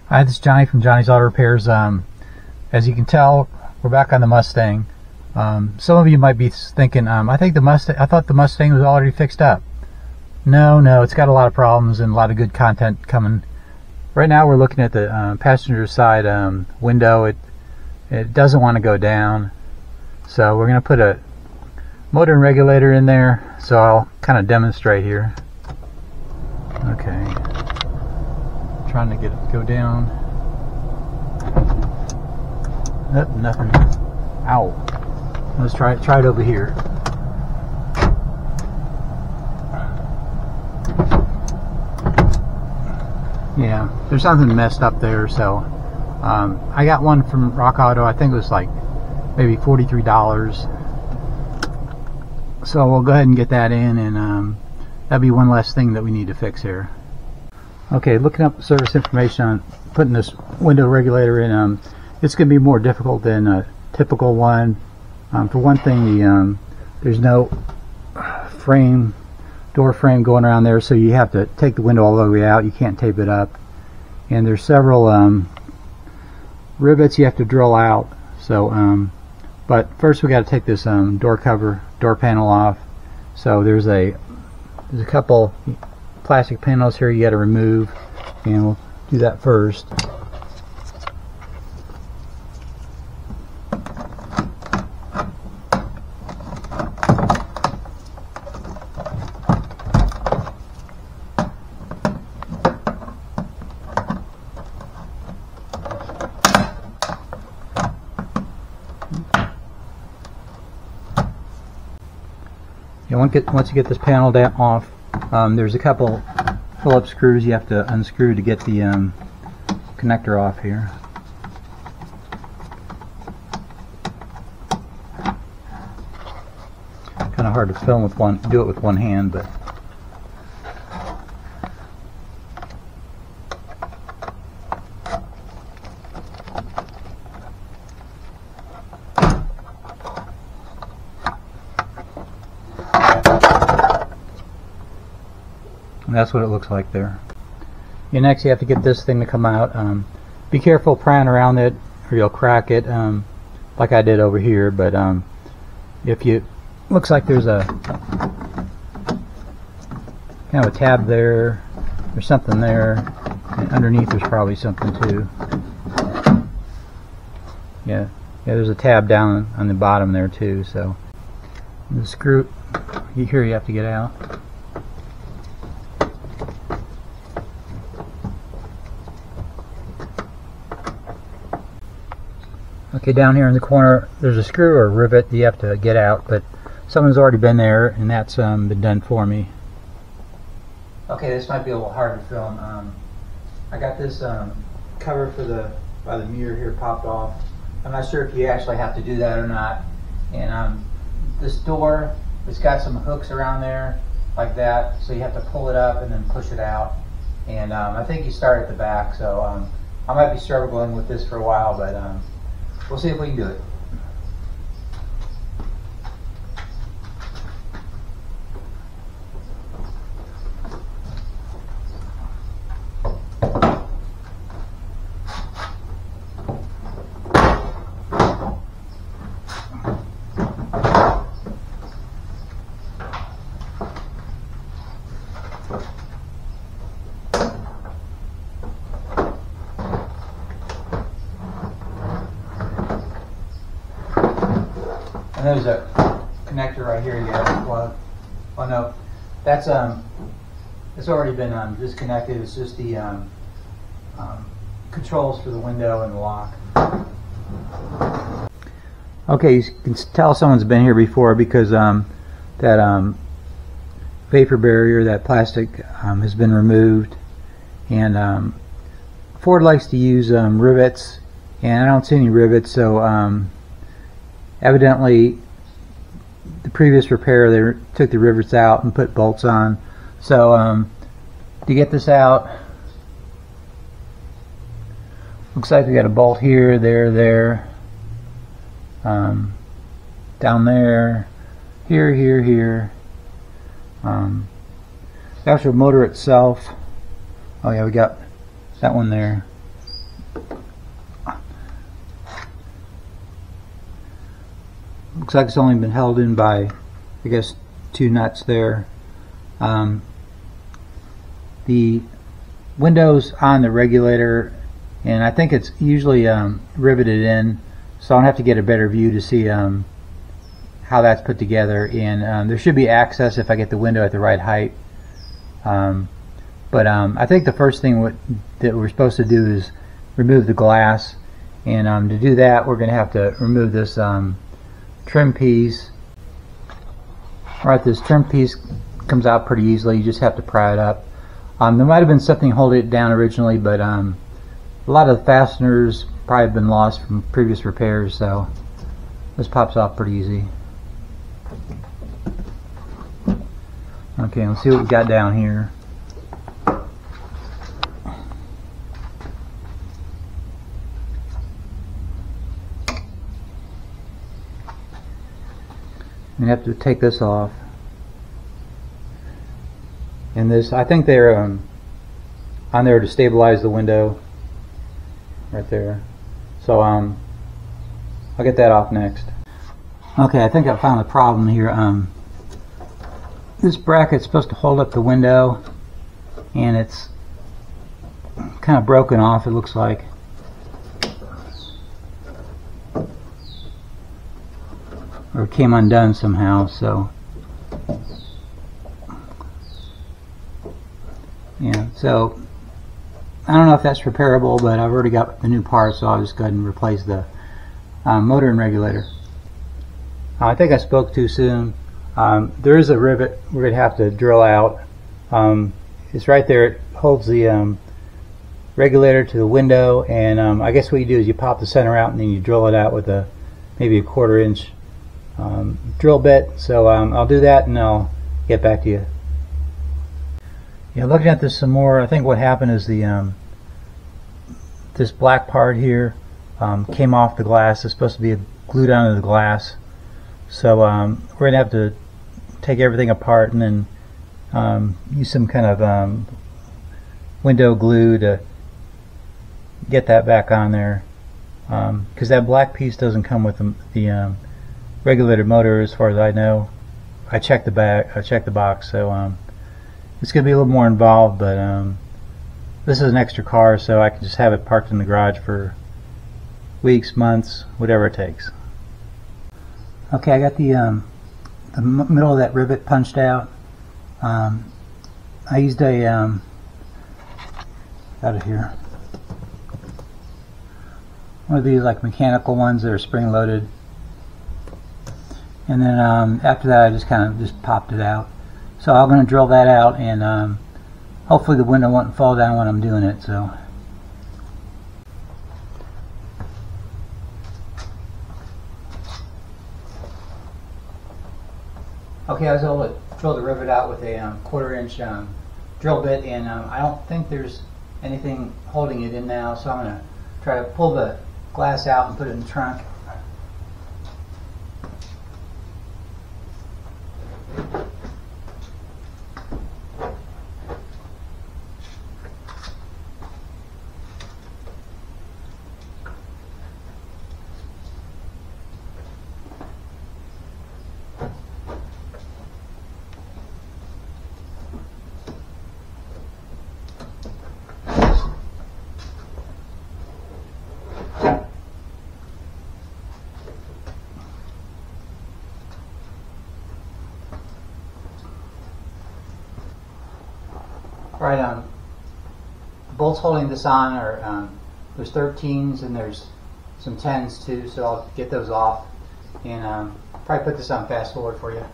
Hi, this is Johnny from Johnny's Auto Repairs. As you can tell, we're back on the Mustang. Some of you might be thinking, I thought the Mustang was already fixed up. No, it's got a lot of problems and a lot of good content coming. Right now we're looking at the passenger side window. It doesn't want to go down, so we're going to put a motor and regulator in there. So I'll kind of demonstrate here. Okay, trying to get it to go down. Nope, nothing. Ow. Let's try it over here. Yeah, there's something messed up there. So I got one from Rock Auto. I think it was like maybe $43. So we'll go ahead and get that in, and that'll be one less thing that we need to fix here. Okay, looking up service information on putting this window regulator in, it's going to be more difficult than a typical one. For one thing, there's no door frame going around there, so you have to take the window all the way out. You can't tape it up, and there's several rivets you have to drill out. So, but first we got to take this door panel off. So there's a couple plastic panels here you got to remove, and we'll do that first. Once you get this panel off, there's a couple Phillips screws you have to unscrew to get the connector off here. Kind of hard to film with do it with one hand, but that's what it looks like there. And next you have to get this thing to come out. Be careful prying around it or you'll crack it, like I did over here. But looks like there's a kind of a tab there or something there, and underneath there's probably something too. Yeah, there's a tab down on the bottom there too. So the screw here you have to get out. Okay, down here in the corner there's a screw or a rivet you have to get out, but someone's already been there and that's been done for me. Okay, this might be a little hard to film. I got this cover by the mirror here popped off. I'm not sure if you actually have to do that or not. And this door, it's got some hooks around there like that, so you have to pull it up and then push it out. And I think you start at the back, so I might be struggling with this for a while, but we'll see if we can do it. And there's a connector right here you have to plug. Oh no, that's it's already been disconnected. It's just the controls for the window and the lock. Okay, you can tell someone's been here before because that vapor barrier, that plastic, has been removed, and Ford likes to use rivets, and I don't see any rivets, so evidently the previous repair they took the rivets out and put bolts on. So to get this out, looks like we got a bolt here, there, down there, here. The actual motor itself, oh yeah, we got that one there. looks like it's only been held in by, I guess, 2 nuts there. The window's on the regulator, and I think it's usually riveted in, so I'll have to get a better view to see how that's put together. And there should be access if I get the window at the right height. But I think the first thing that we're supposed to do is remove the glass, and to do that we're going to have to remove this trim piece. Alright, this trim piece comes out pretty easily. You just have to pry it up. There might have been something holding it down originally, but a lot of the fasteners probably have been lost from previous repairs, so this pops off pretty easy. Okay, let's see what we got down here. I'm going to have to take this off. And this, I think they're on there to stabilize the window right there. So I'll get that off next. Okay, I think I found the problem here. This bracket's supposed to hold up the window, and it's kind of broken off, it looks like. Or it came undone somehow, so yeah, so I don't know if that's repairable, but I've already got the new part, so I'll just go ahead and replace the motor and regulator. I think I spoke too soon. There is a rivet we're going to have to drill out. It's right there. It holds the regulator to the window, and I guess what you do is you pop the center out and then you drill it out with maybe a 1/4 inch drill bit. So I'll do that and I'll get back to you. Yeah, looking at this some more, I think what happened is this black part here came off the glass. It's supposed to be glued onto the glass. So we're going to have to take everything apart and then use some kind of window glue to get that back on there, because that black piece doesn't come with the regulator motor, as far as I know. I checked the box, so it's going to be a little more involved, but this is an extra car, so I can just have it parked in the garage for weeks, months, whatever it takes. Okay, I got the middle of that rivet punched out. I used a out of here, one of these like mechanical ones that are spring loaded, and then after that I just kind of popped it out. So I'm going to drill that out, and hopefully the window won't fall down when I'm doing it. So okay, I was able to drill the rivet out with a 1/4 inch drill bit, and I don't think there's anything holding it in now, so I'm going to try to pull the glass out and put it in the trunk. Right, the bolts holding this on are there's 13s and there's some 10s too, so I'll get those off and probably put this on fast forward for you.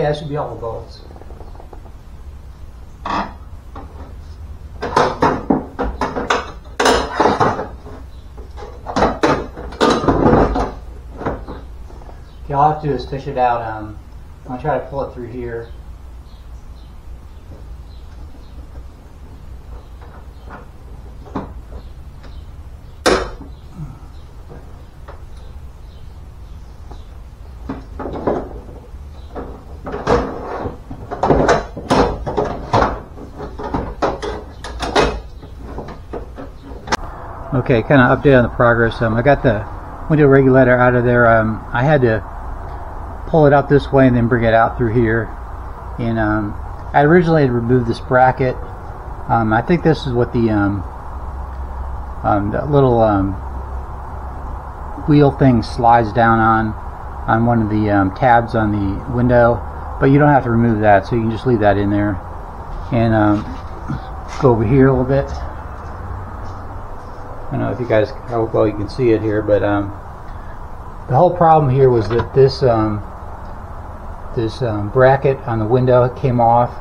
that should be all the bolts. Okay, all I have to do is fish it out. I'm going to try to pull it through here. Okay, kind of update on the progress. I got the window regulator out of there. I had to pull it out this way and then bring it out through here. And I originally had removed this bracket. I think this is what the little wheel thing slides down on one of the tabs on the window. But you don't have to remove that, so you can just leave that in there. And go over here a little bit. I don't know if you guys, how well you can see it here, but the whole problem here was that this bracket on the window came off,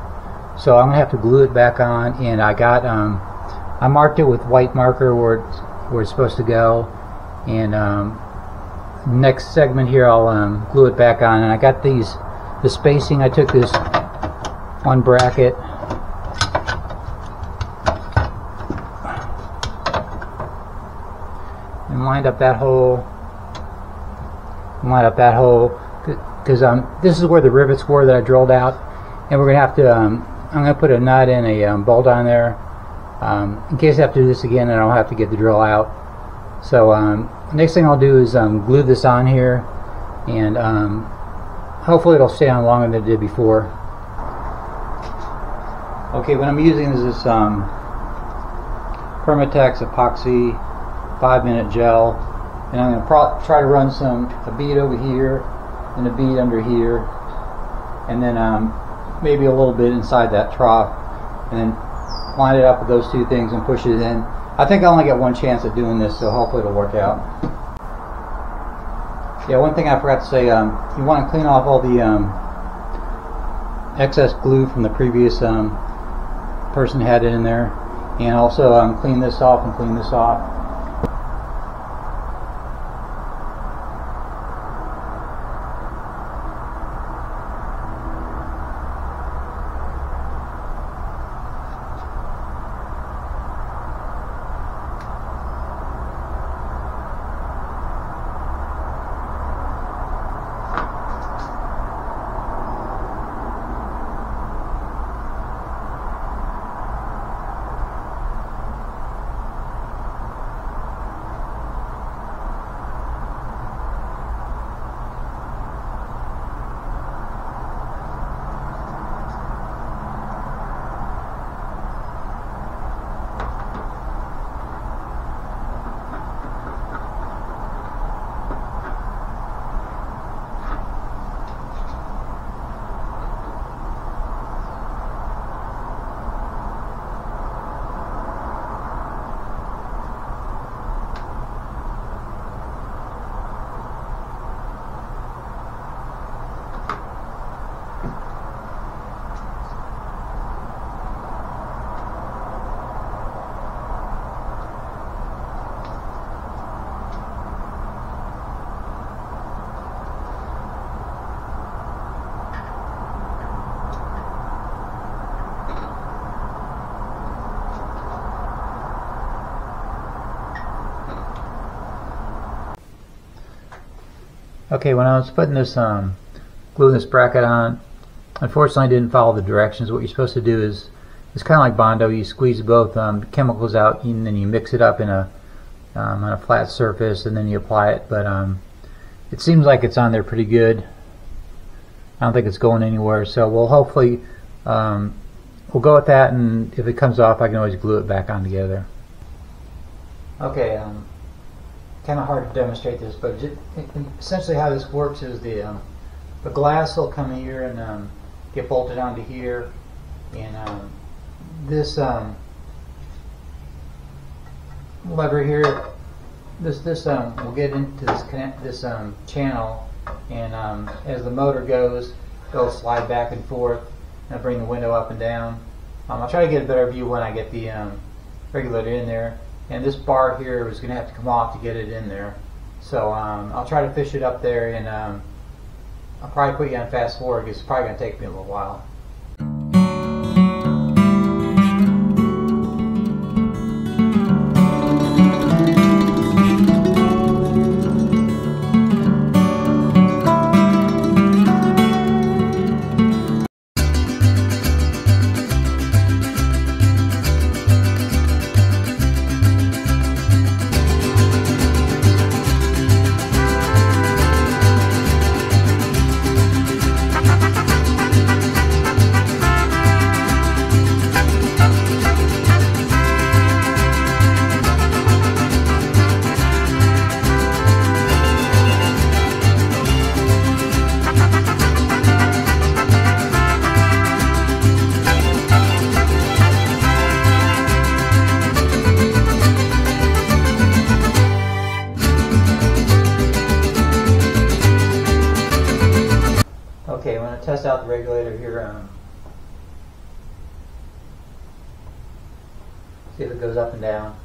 so I'm gonna have to glue it back on. And I got I marked it with white marker where it's supposed to go, and next segment here I'll glue it back on. And I got the spacing. I took this one bracket and lined up that hole, because this is where the rivets were that I drilled out, and we're gonna have to I'm gonna put a nut and a bolt on there in case I have to do this again and I don't have to get the drill out. So next thing I'll do is glue this on here, and hopefully it'll stay on longer than it did before. Okay, what I'm using is this Permatex epoxy 5-minute gel, and I'm going to try to run a bead over here and a bead under here, and then maybe a little bit inside that trough, and then line it up with those two things and push it in. I think I only get one chance at doing this, so hopefully it'll work out. Yeah, one thing I forgot to say, you want to clean off all the excess glue from the previous person who had it in there, and also clean this off and clean this off. Okay, when I was putting this gluing this bracket on, unfortunately I didn't follow the directions. What you're supposed to do is, it's kind of like Bondo. You squeeze both chemicals out, and then you mix it up in on a flat surface, and then you apply it. But it seems like it's on there pretty good. I don't think it's going anywhere, so we'll hopefully we'll go with that, and if it comes off I can always glue it back on together. Okay, kind of hard to demonstrate this, but essentially how this works is the glass will come here and get bolted onto here, and this lever here, this will get into this channel, and as the motor goes, it'll slide back and forth and bring the window up and down. I'll try to get a better view when I get the regulator in there. And this bar here is going to have to come off to get it in there. So I'll try to fish it up there, and I'll probably put you on fast forward because it's probably going to take me a little while. Okay, I'm going to test out the regulator here. See if it goes up and down.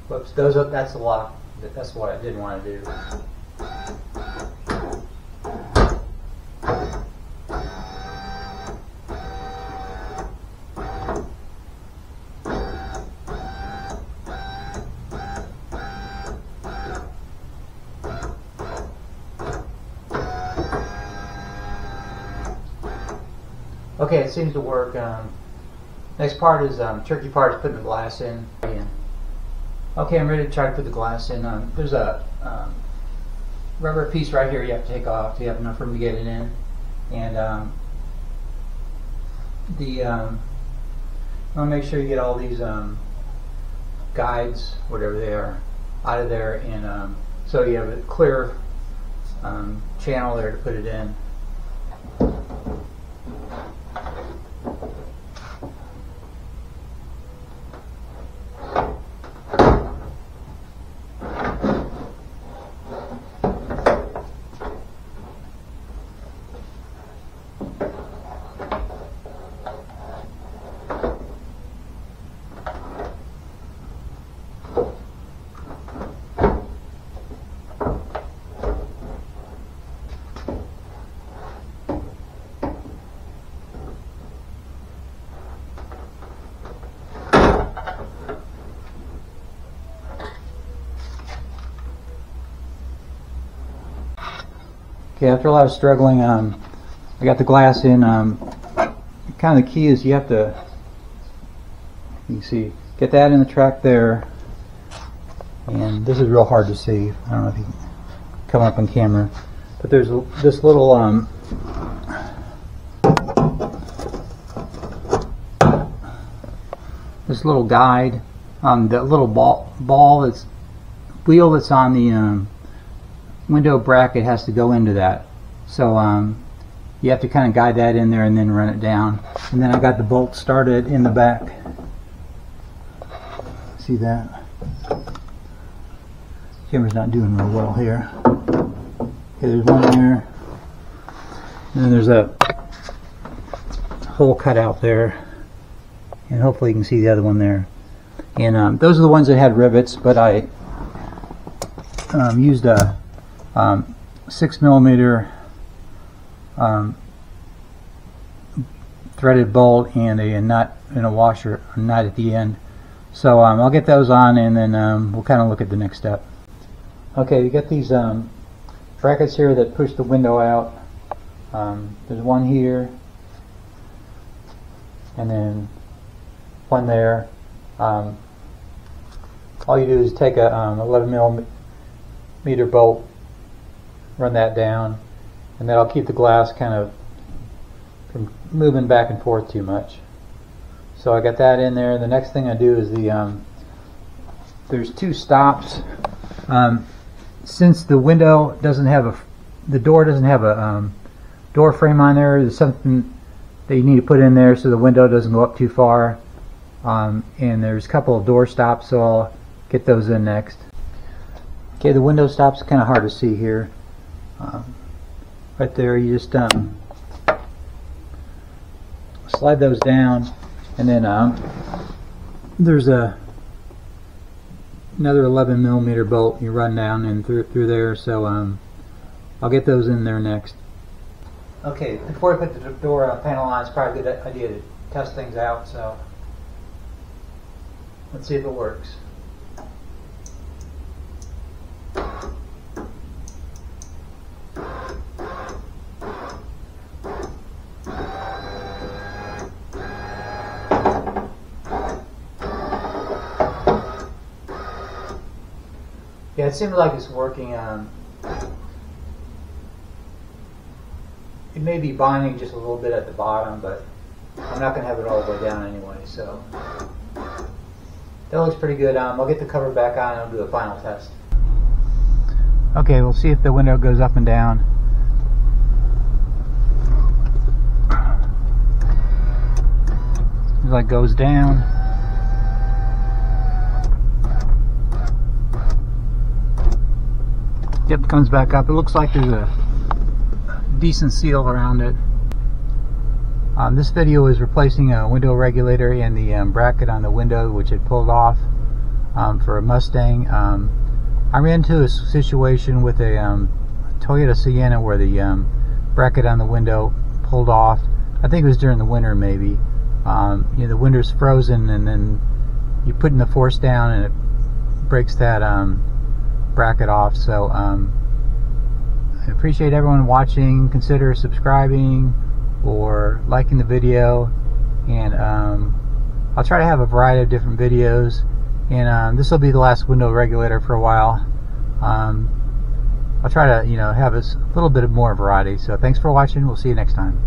Whoops, goes up. That's the lock. That's what I didn't want to do. Okay, it seems to work. Next part is tricky part is putting the glass in. Okay, I'm ready to try to put the glass in. There's a rubber piece right here you have to take off to have enough room to get it in. And I want to make sure you get all these guides, whatever they are, out of there, and so you have a clear channel there to put it in. Okay, after a lot of struggling, I got the glass in. Kind of the key is you have to, you can see, get that in the track there. And this is real hard to see. I don't know if you can come up on camera, but there's this little guide, the little ball that's wheel that's on the window bracket has to go into that. So you have to kind of guide that in there and then run it down. And then I got the bolt started in the back. See that? Camera's not doing real well here. Okay, there's one there. And then there's a hole cut out there. And hopefully you can see the other one there. And those are the ones that had rivets, but I used a 6mm threaded bolt and a nut and a washer, a nut at the end. So I'll get those on, and then we'll kind of look at the next step. Okay, we got these brackets here that push the window out. There's one here, and then one there. All you do is take a 11mm bolt, run that down, and that'll keep the glass kind of from moving back and forth too much. So I got that in there. The next thing I do is there's two stops. Since the window doesn't have the door doesn't have a door frame on there, there's something that you need to put in there so the window doesn't go up too far. And there's a couple of door stops, so I'll get those in next. Okay, the window stops are kind of hard to see here. right there. You just slide those down, and then there's another 11mm bolt you run down and through there. So I'll get those in there next. Okay, before I put the door panel on, it's probably a good idea to test things out. So let's see if it works. Yeah, it seems like it's working. It may be binding just a little bit at the bottom, but I'm not going to have it all the way down anyway, so that looks pretty good. I'll get the cover back on and I'll do a final test. Okay, we'll see if the window goes up and down. Seems like it goes down. Yep, comes back up. It looks like there's a decent seal around it. This video is replacing a window regulator and the bracket on the window, which had pulled off for a Mustang. I ran into a situation with a Toyota Sienna where the bracket on the window pulled off. I think it was during the winter, maybe. You know, the window's frozen, and then you put in the force down and it breaks that bracket off. So I appreciate everyone watching. Consider subscribing or liking the video, and I'll try to have a variety of different videos, and this will be the last window regulator for a while. I'll try to have a little bit of more variety. So thanks for watching. We'll see you next time.